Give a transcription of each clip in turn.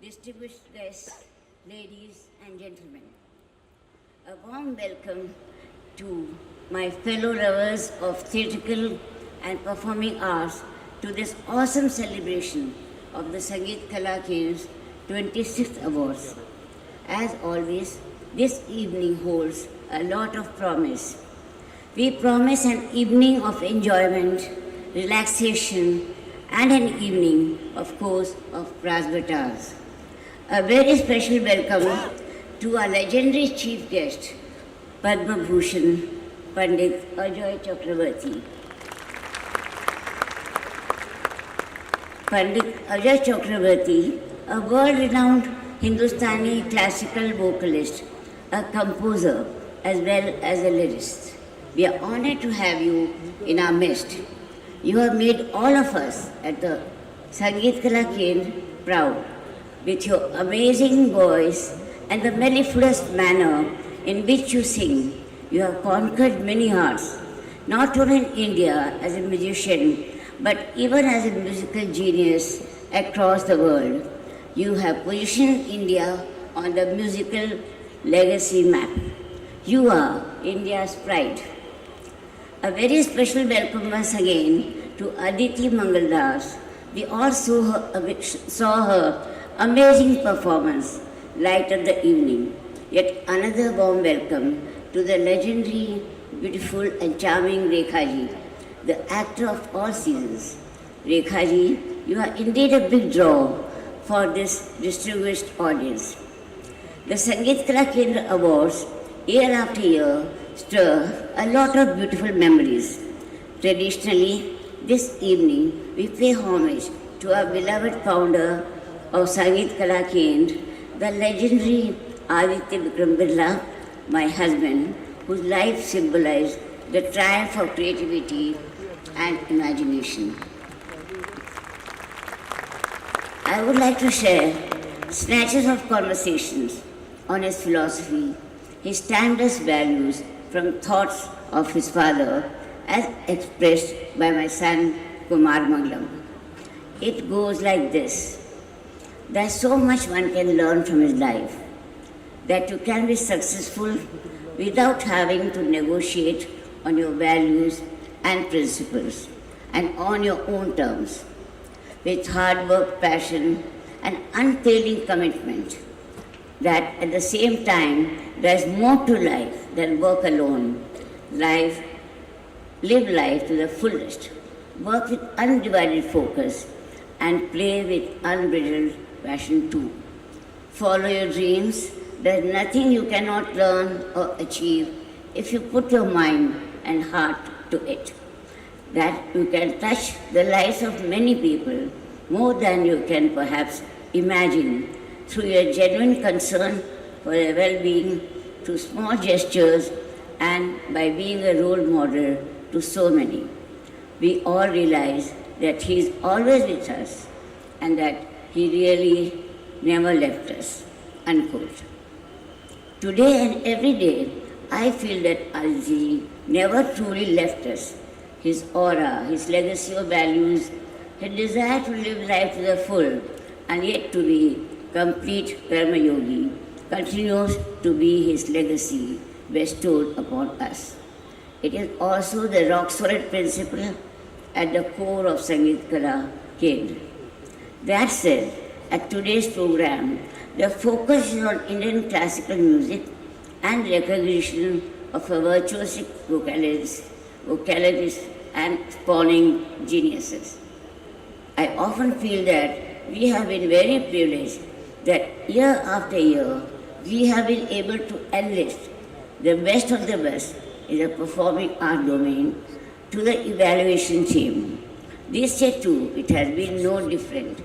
distinguished guests, ladies and gentlemen. A warm welcome to my fellow lovers of theatrical and performing arts to this awesome celebration of the Sangeet Kala Kend's 26th Awards. As always, this evening holds a lot of promise. We promise an evening of enjoyment, relaxation, and an evening, of course, of razzmatazz. A very special welcome to our legendary chief guest, Padma Bhushan, Pandit Ajoy Chakravarti. Pandit Ajoy Chakravarti, a world-renowned Hindustani classical vocalist, a composer, as well as a lyricist. We are honored to have you in our midst. You have made all of us at the Sangeet Kala Kendra proud with your amazing voice and the mellifluous manner in which you sing. You have conquered many hearts, not only in India as a musician, but even as a musical genius across the world. You have positioned India on the musical legacy map. You are India's pride. A very special welcome once again to Aditi Mangaldas. We all saw her amazing performance, light of the evening. Yet another warm welcome to the legendary, beautiful and charming Rekhaji, the actor of all seasons. Rekhaji, you are indeed a big draw for this distinguished audience. The Sangeet Kala Kendra Awards, year after year, stir a lot of beautiful memories. Traditionally, this evening, we pay homage to our beloved founder of Sangeet Kala Kendra, the legendary Aditya Vikram Birla, my husband, whose life symbolized the triumph of creativity and imagination. I would like to share snatches of conversations on his philosophy, his timeless values from thoughts of his father as expressed by my son Kumar Mangalam. It goes like this. There's so much one can learn from his life, that you can be successful without having to negotiate on your values and principles and on your own terms, with hard work, passion, and unfailing commitment. That at the same time, there's more to life than work alone. Live life to the fullest. Work with undivided focus and play with unbridled passion too. Follow your dreams. There's nothing you cannot learn or achieve if you put your mind and heart to it. That you can touch the lives of many people more than you can perhaps imagine through your genuine concern for their well-being, through small gestures, and by being a role model to so many. We all realize that He is always with us and that He really never left us. Unquote. Today and every day, I feel that Aditi never truly left us. His aura, his legacy of values, his desire to live life to the full and yet to be complete Karma Yogi continues to be his legacy bestowed upon us. It is also the rock-solid principle at the core of Sangeet Kala Kendra. That said, at today's program, the focus is on Indian classical music and recognition of a virtuosic vocalists and spawning geniuses. I often feel that we have been very privileged that year after year, we have been able to enlist the best of the best in the performing art domain to the evaluation team. This year too, it has been no different.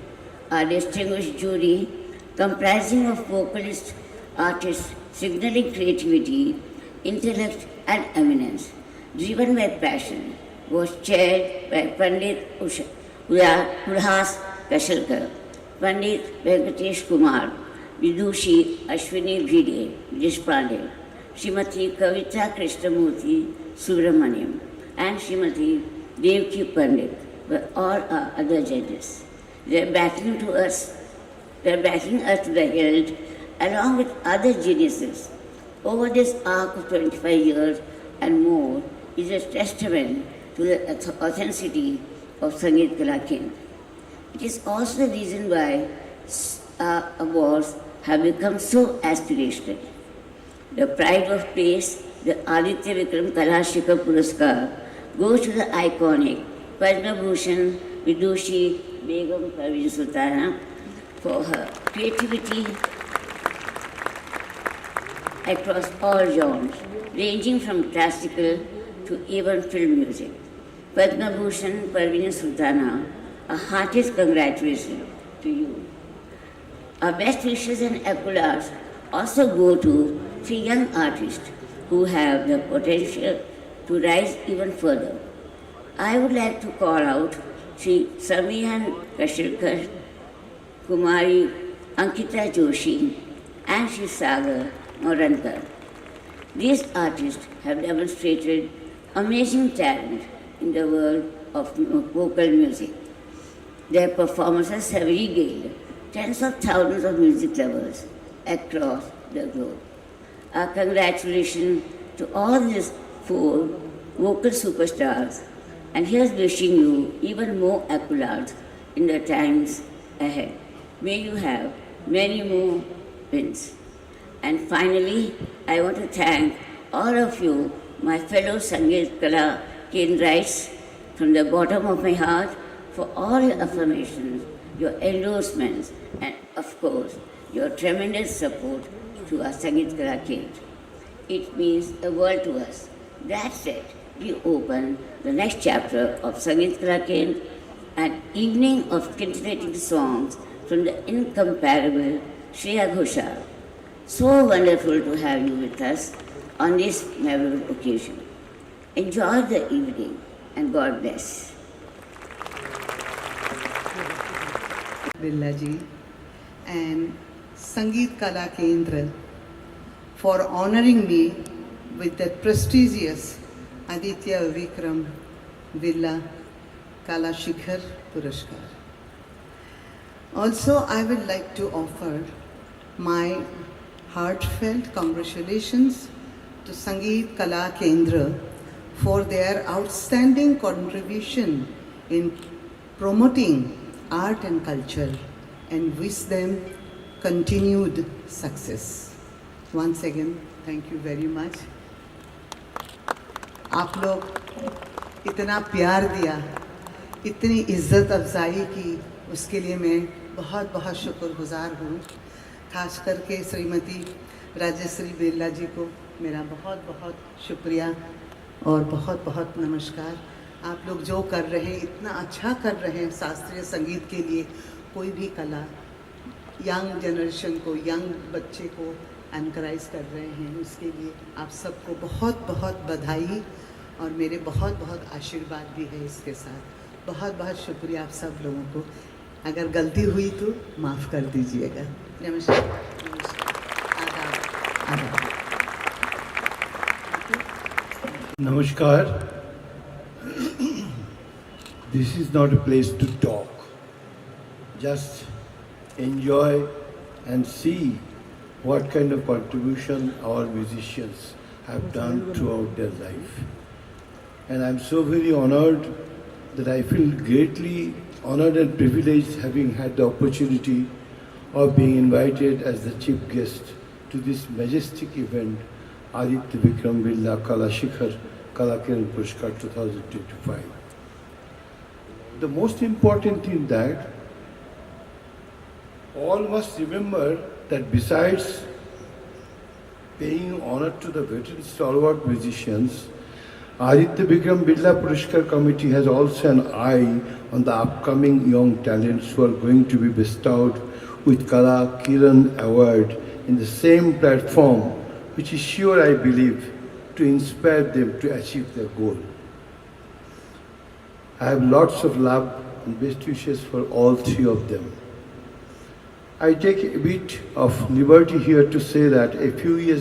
Our distinguished jury, comprising of vocalists, artists, signaling creativity, intellect and eminence, driven by passion, was chaired by Pandit Ulhas Kashalkar, Pandit Venkatesh Kumar, Vidushi Ashwini Bhide Deshpande, Srimati Kavita Krishnamurthy Subramaniam, and Srimati Devki Pandit were all our other judges. Their battling to us their backing us to the hilt, along with other geniuses, over this arc of 25 years and more, is a testament to the authenticity of Sangeet Kala Kendra. It is also the reason why our awards have become so aspirational. The pride of place, the Aditya Vikram Kala Shikhar Puraskar, goes to the iconic Padma Bhushan Vidushi Begum Parveen Sultana for her creativity across all genres, ranging from classical to even film music. Padma Bhushan Parveen Sultana, a heartiest congratulations to you. Our best wishes and accolades also go to three young artists who have the potential to rise even further. I would like to call out Sri Samihan Kashirkar, Kumari Ankita Joshi, and Sri Sagar Morankar. These artists have demonstrated amazing talent in the world of vocal music. Their performances have regaled tens of thousands of music lovers across the globe. Our congratulations to all these four vocal superstars, and here's wishing you even more accolades in the times ahead. May you have many more wins. And finally, I want to thank all of you, my fellow Sangeet Kala Kendraites, from the bottom of my heart for all your affirmations, your endorsements, and of course, your tremendous support to our Sangeet Kala Kendra. It means the world to us. That said, we open the next chapter of Sangeet Kala Kendra, an evening of scintillating songs from the incomparable Shreya Ghoshal. So wonderful to have you with us on this memorable occasion. Enjoy the evening and God bless. Birla ji and Sangeet Kala Kendra for honoring me with that prestigious Aditya Vikram Birla Kala Shikhar Puraskar. Also, I would like to offer my heartfelt congratulations to Sangeet Kala Kendra for their outstanding contribution in promoting art and culture, and wish them continued success. Once again, thank you very much. आप लोग इतना प्यार दिया, इतनी इज्जत अफजाई की, उसके लिए मैं बहुत बहुत शुक्रगुजार हूँ. खास करके श्रीमती राजश्री बिरला जी को मेरा बहुत बहुत शुक्रिया और बहुत बहुत नमस्कार. आप लोग जो कर रहे हैं, इतना अच्छा कर रहे हैं शास्त्रीय संगीत के लिए. कोई भी कला यंग जनरेशन को, यंग बच्चे को एनकरेज कर रहे हैं, उसके लिए आप सबको बहुत बहुत बधाई और मेरे बहुत बहुत आशीर्वाद भी है इसके साथ. बहुत बहुत शुक्रिया आप सब लोगों को. अगर गलती हुई तो माफ़ कर दीजिएगा. नमस्कार. Namaskar. This is not a place to talk. Just enjoy and see what kind of contribution our musicians have done throughout their life. And I'm so very honored that I feel greatly honored and privileged having had the opportunity of being invited as the chief guest to this majestic event, Aditya Vikram Birla Kala Shikhar Kala Kendra Puraskar 2025. The most important thing that all must remember that besides paying honor to the veteran stalwart musicians, Aditya Vikram Birla Puraskar Committee has also an eye on the upcoming young talents who are going to be bestowed with Kala Kiran Award in the same platform, which is sure, I believe, to inspire them to achieve their goal. I have lots of love and best wishes for all three of them. I take a bit of liberty here to say that a few years